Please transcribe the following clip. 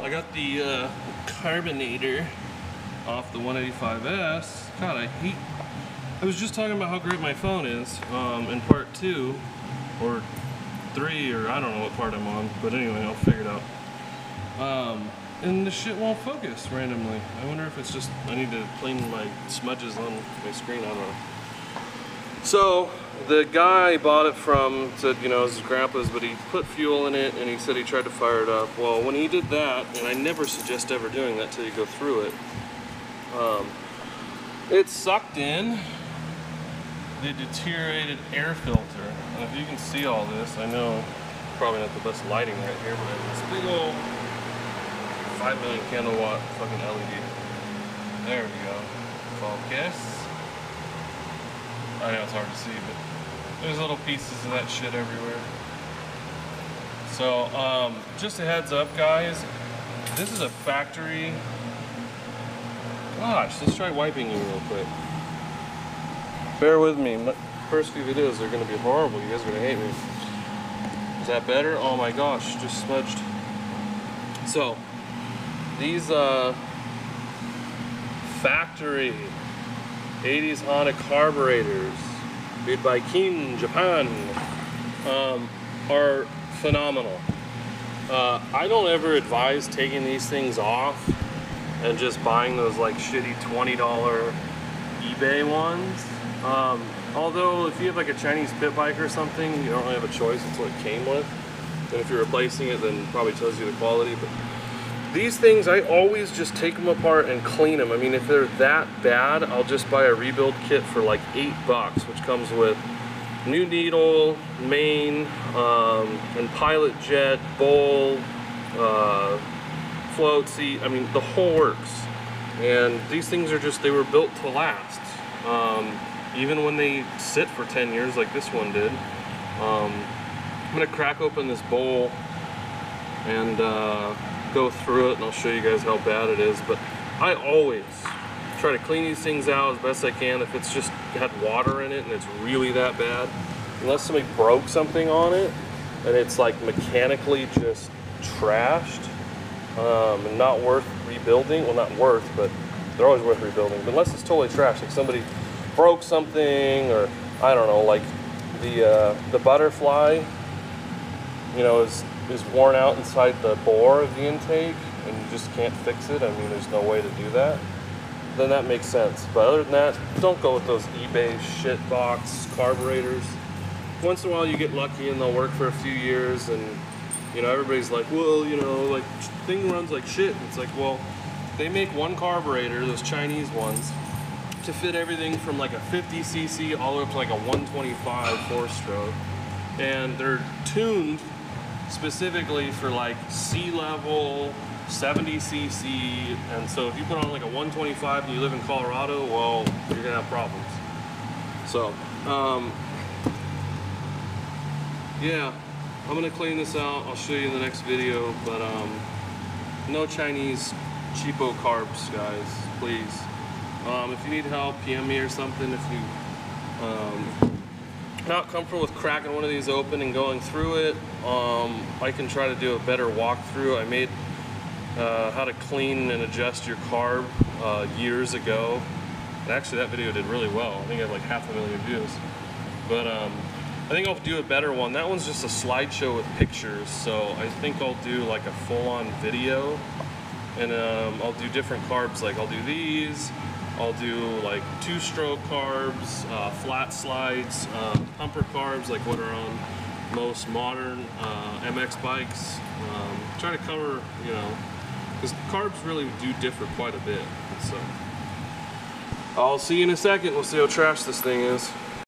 I got the carburetor off the 185S. God, I was just talking about how great my phone is in part 2 or 3, or I don't know what part I'm on, but anyway, I'll figure it out. And the shit won't focus randomly. I wonder if it's just I need to clean my smudges on my screen. I don't know. So the guy bought it from, said, you know, it was his grandpa's, but he put fuel in it and he said he tried to fire it up. Well, when he did that, and I never suggest ever doing that till you go through it, it sucked in the deteriorated air filter. And if you can see all this, I know probably not the best lighting right here, but this big old 5 million candle watt fucking LED. There we go. Focus. I know it's hard to see, but there's little pieces of that shit everywhere. So, just a heads up, guys. This is a factory. Gosh, let's try wiping you real quick. Bear with me. My first few videos are going to be horrible. You guys are going to hate me. Is that better? Oh my gosh, just smudged. So, these factory 80s Honda carburetors made by Kin Japan are phenomenal. I don't ever advise taking these things off and just buying those like shitty $20 eBay ones. Although if you have like a Chinese pit bike or something, you don't really have a choice. It's what it came with. And if you're replacing it, then it probably tells you the quality. But these things, I always just take them apart and clean them. I mean, if they're that bad, I'll just buy a rebuild kit for like $8, which comes with new needle, main, and pilot jet, bowl, float seat. I mean, the whole works. And these things are just, they were built to last. Even when they sit for 10 years like this one did. I'm gonna crack open this bowl and go through it, and I'll show you guys how bad it is. But I always try to clean these things out as best I can if it's just had water in it and it's really that bad. Unless somebody broke something on it and it's like mechanically just trashed and not worth rebuilding. Well, not worth, but they're always worth rebuilding. But unless it's totally trashed, like somebody broke something, or I don't know, like the butterfly, you know, is worn out inside the bore of the intake and you just can't fix it. I mean, there's no way to do that. Then that makes sense. But other than that, don't go with those eBay shit box carburetors. Once in a while you get lucky and they'll work for a few years, and you know, everybody's like, well, you know, like thing runs like shit. And it's like, well, they make one carburetor, those Chinese ones, to fit everything from like a 50cc all the way up to like a 125 4-stroke. And they're tuned specifically for like sea level, 70cc, and so if you put on like a 125 and you live in Colorado, well, you're gonna have problems. So, yeah, I'm gonna clean this out. I'll show you in the next video, but no Chinese cheapo carbs, guys, please. If you need help, PM me or something. If you not comfortable with cracking one of these open and going through it, I can try to do a better walkthrough. I made how to clean and adjust your carb years ago, and actually that video did really well. I think I had like 500,000 views. But I think I'll do a better one. That one's just a slideshow with pictures, so I think I'll do like a full-on video, and I'll do different carbs. Like I'll do these, I'll do like 2-stroke carbs, flat slides, pumper carbs, like what are on most modern MX bikes. Try to cover, you know, because carbs really do differ quite a bit. So I'll see you in a second. We'll see how trash this thing is.